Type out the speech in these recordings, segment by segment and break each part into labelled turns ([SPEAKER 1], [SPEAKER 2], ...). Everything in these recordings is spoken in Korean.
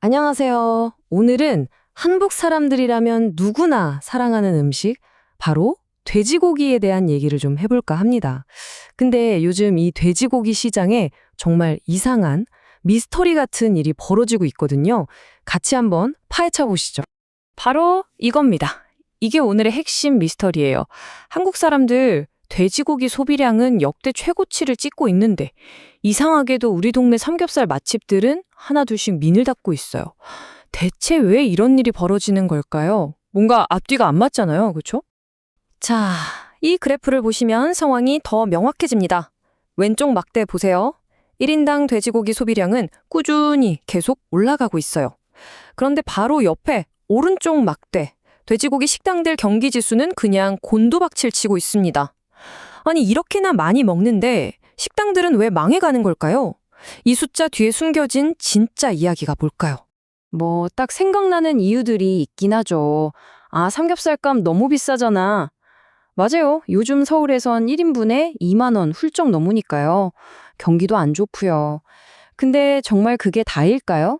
[SPEAKER 1] 안녕하세요. 오늘은 한국 사람들이라면 누구나 사랑하는 음식, 바로 돼지고기에 대한 얘기를 좀 해볼까 합니다. 근데 요즘 이 돼지고기 시장에 정말 이상한 미스터리 같은 일이 벌어지고 있거든요. 같이 한번 파헤쳐 보시죠. 바로 이겁니다. 이게 오늘의 핵심 미스터리예요. 한국 사람들 돼지고기 소비량은 역대 최고치를 찍고 있는데 이상하게도 우리 동네 삼겹살 맛집들은 하나둘씩 문을 닫고 있어요. 대체 왜 이런 일이 벌어지는 걸까요? 뭔가 앞뒤가 안 맞잖아요. 그렇죠? 자, 이 그래프를 보시면 상황이 더 명확해집니다. 왼쪽 막대 보세요. 1인당 돼지고기 소비량은 꾸준히 계속 올라가고 있어요. 그런데 바로 옆에 오른쪽 막대, 돼지고기 식당들 경기 지수는 그냥 곤두박질 치고 있습니다. 아니, 이렇게나 많이 먹는데 식당들은 왜 망해가는 걸까요? 이 숫자 뒤에 숨겨진 진짜 이야기가 뭘까요? 딱 생각나는 이유들이 있긴 하죠. 아, 삼겹살값 너무 비싸잖아. 맞아요. 요즘 서울에선 1인분에 2만 원 훌쩍 넘으니까요. 경기도 안 좋고요. 근데 정말 그게 다일까요?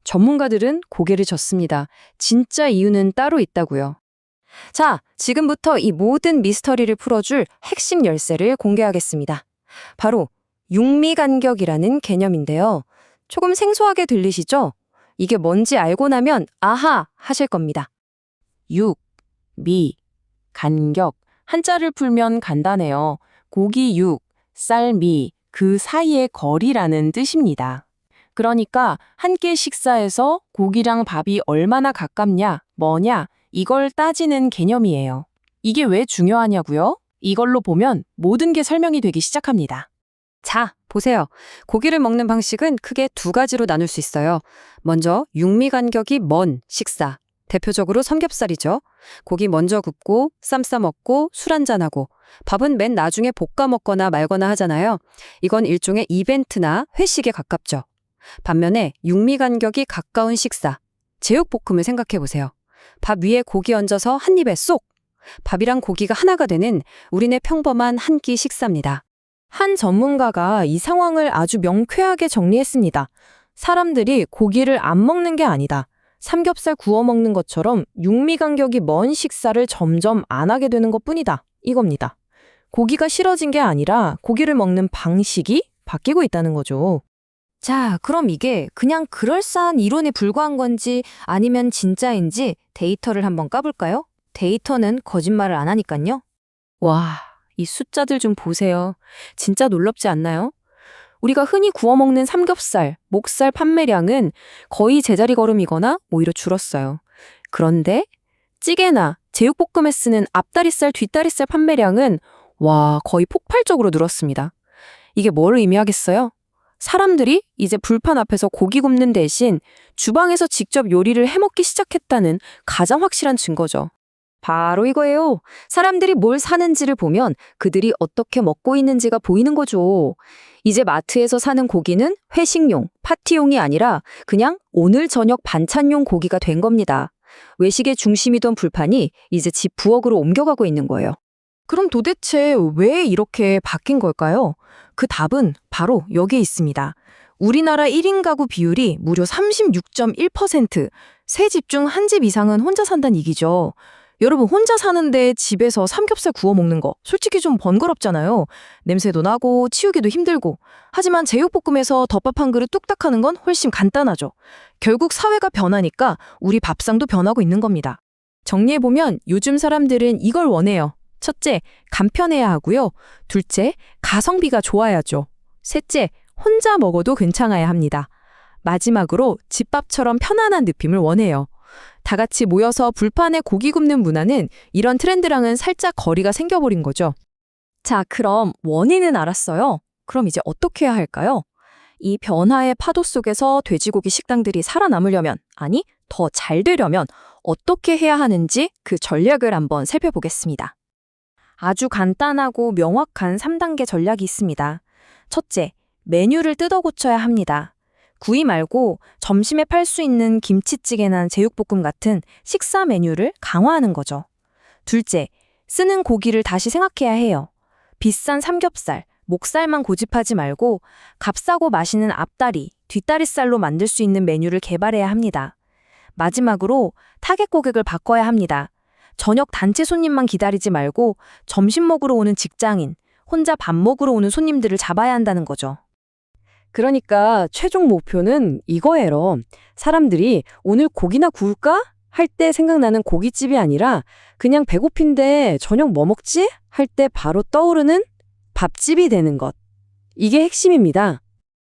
[SPEAKER 1] 전문가들은 고개를 젓습니다. 진짜 이유는 따로 있다고요. 자, 지금부터 이 모든 미스터리를 풀어줄 핵심 열쇠를 공개하겠습니다. 바로 육미간격이라는 개념인데요. 조금 생소하게 들리시죠? 이게 뭔지 알고 나면 아하 하실 겁니다. 육, 미, 간격. 한자를 풀면 간단해요. 고기 육, 쌀 미, 그 사이의 거리라는 뜻입니다. 그러니까 한 끼 식사에서 고기랑 밥이 얼마나 가깝냐, 뭐냐, 이걸 따지는 개념이에요. 이게 왜 중요하냐고요? 이걸로 보면 모든 게 설명이 되기 시작합니다. 자, 보세요. 고기를 먹는 방식은 크게 두 가지로 나눌 수 있어요. 먼저 육미 간격이 먼 식사. 대표적으로 삼겹살이죠. 고기 먼저 굽고 쌈 싸 먹고 술 한잔하고 밥은 맨 나중에 볶아 먹거나 말거나 하잖아요. 이건 일종의 이벤트나 회식에 가깝죠. 반면에 육미 간격이 가까운 식사. 제육볶음을 생각해 보세요. 밥 위에 고기 얹어서 한 입에 쏙! 밥이랑 고기가 하나가 되는 우리네 평범한 한 끼 식사입니다. 한 전문가가 이 상황을 아주 명쾌하게 정리했습니다. 사람들이 고기를 안 먹는 게 아니다. 삼겹살 구워 먹는 것처럼 육미 간격이 먼 식사를 점점 안 하게 되는 것뿐이다. 이겁니다. 고기가 싫어진 게 아니라 고기를 먹는 방식이 바뀌고 있다는 거죠. 자, 그럼 이게 그냥 그럴싸한 이론에 불과한 건지 아니면 진짜인지 데이터를 한번 까볼까요? 데이터는 거짓말을 안 하니깐요. 와, 이 숫자들 좀 보세요. 진짜 놀랍지 않나요? 우리가 흔히 구워 먹는 삼겹살, 목살 판매량은 거의 제자리 걸음이거나 오히려 줄었어요. 그런데 찌개나 제육볶음에 쓰는 앞다리살, 뒷다리살 판매량은 거의 폭발적으로 늘었습니다. 이게 뭘 의미하겠어요? 사람들이 이제 불판 앞에서 고기 굽는 대신 주방에서 직접 요리를 해먹기 시작했다는 가장 확실한 증거죠. 바로 이거예요. 사람들이 뭘 사는지를 보면 그들이 어떻게 먹고 있는지가 보이는 거죠. 이제 마트에서 사는 고기는 회식용, 파티용이 아니라 그냥 오늘 저녁 반찬용 고기가 된 겁니다. 외식의 중심이던 불판이 이제 집 부엌으로 옮겨가고 있는 거예요. 그럼 도대체 왜 이렇게 바뀐 걸까요? 그 답은 바로 여기에 있습니다. 우리나라 1인 가구 비율이 무려 36.1%, 세 집 중 한 집 이상은 혼자 산다는 얘기죠. 여러분, 혼자 사는데 집에서 삼겹살 구워 먹는 거 솔직히 좀 번거롭잖아요. 냄새도 나고 치우기도 힘들고. 하지만 제육볶음에서 덮밥 한 그릇 뚝딱 하는 건 훨씬 간단하죠. 결국 사회가 변하니까 우리 밥상도 변하고 있는 겁니다. 정리해보면 요즘 사람들은 이걸 원해요. 첫째, 간편해야 하고요. 둘째, 가성비가 좋아야죠. 셋째, 혼자 먹어도 괜찮아야 합니다. 마지막으로 집밥처럼 편안한 느낌을 원해요. 다 같이 모여서 불판에 고기 굽는 문화는 이런 트렌드랑은 살짝 거리가 생겨버린 거죠. 자, 그럼 원인은 알았어요. 그럼 이제 어떻게 해야 할까요? 이 변화의 파도 속에서 돼지고기 식당들이 살아남으려면, 아니, 더 잘 되려면 어떻게 해야 하는지 그 전략을 한번 살펴보겠습니다. 아주 간단하고 명확한 3단계 전략이 있습니다. 첫째, 메뉴를 뜯어 고쳐야 합니다. 구이 말고 점심에 팔 수 있는 김치찌개나 제육볶음 같은 식사 메뉴를 강화하는 거죠. 둘째, 쓰는 고기를 다시 생각해야 해요. 비싼 삼겹살, 목살만 고집하지 말고 값싸고 맛있는 앞다리,
[SPEAKER 2] 뒷다리살로 만들 수 있는 메뉴를 개발해야 합니다. 마지막으로 타겟 고객을 바꿔야 합니다. 저녁 단체 손님만 기다리지 말고 점심 먹으러 오는 직장인, 혼자 밥 먹으러 오는 손님들을 잡아야 한다는 거죠.
[SPEAKER 1] 그러니까 최종 목표는 이거예요. 사람들이 오늘 고기나 구울까? 할 때 생각나는 고깃집이 아니라 그냥 배고픈데 저녁 뭐 먹지? 할 때 바로 떠오르는 밥집이 되는 것. 이게 핵심입니다.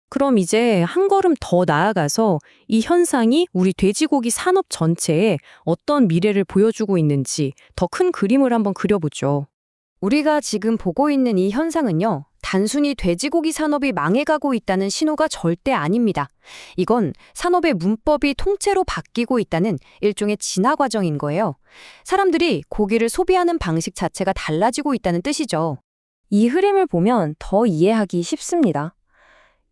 [SPEAKER 2] 그럼 이제 한 걸음 더 나아가서 이 현상이 우리 돼지고기 산업 전체에 어떤 미래를 보여주고 있는지 더 큰 그림을 한번 그려보죠. 우리가 지금 보고 있는 이 현상은요, 단순히 돼지고기 산업이 망해가고 있다는 신호가 절대 아닙니다. 이건 산업의 문법이 통째로 바뀌고 있다는 일종의 진화 과정인 거예요. 사람들이 고기를 소비하는 방식 자체가 달라지고 있다는 뜻이죠.
[SPEAKER 1] 이 흐름을 보면 더 이해하기 쉽습니다.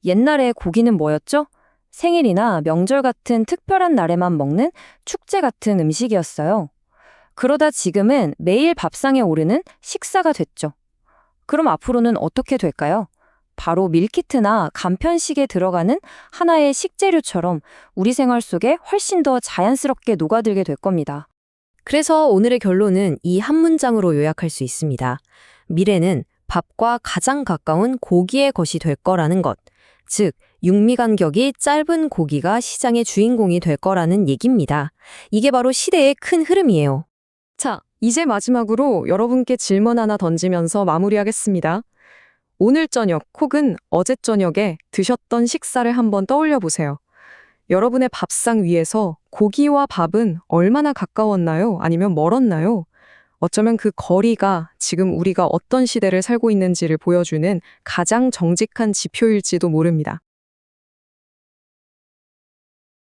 [SPEAKER 1] 옛날에 고기는 뭐였죠? 생일이나 명절 같은 특별한 날에만 먹는 축제 같은 음식이었어요. 그러다 지금은 매일 밥상에 오르는 식사가 됐죠. 그럼 앞으로는 어떻게 될까요? 바로 밀키트나 간편식에 들어가는 하나의 식재료처럼 우리 생활 속에 훨씬 더 자연스럽게 녹아들게 될 겁니다.
[SPEAKER 2] 그래서 오늘의 결론은 이 한 문장으로 요약할 수 있습니다. 미래는 밥과 가장 가까운 고기의 것이 될 거라는 것. 즉, 육미 간격이 짧은 고기가 시장의 주인공이 될 거라는 얘기입니다. 이게 바로 시대의 큰 흐름이에요.
[SPEAKER 1] 자, 이제 마지막으로 여러분께 질문 하나 던지면서 마무리하겠습니다. 오늘 저녁 혹은 어제 저녁에 드셨던 식사를 한번 떠올려 보세요. 여러분의 밥상 위에서 고기와 밥은 얼마나 가까웠나요? 아니면 멀었나요? 어쩌면 그 거리가 지금 우리가 어떤 시대를 살고 있는지를 보여주는 가장 정직한 지표일지도 모릅니다.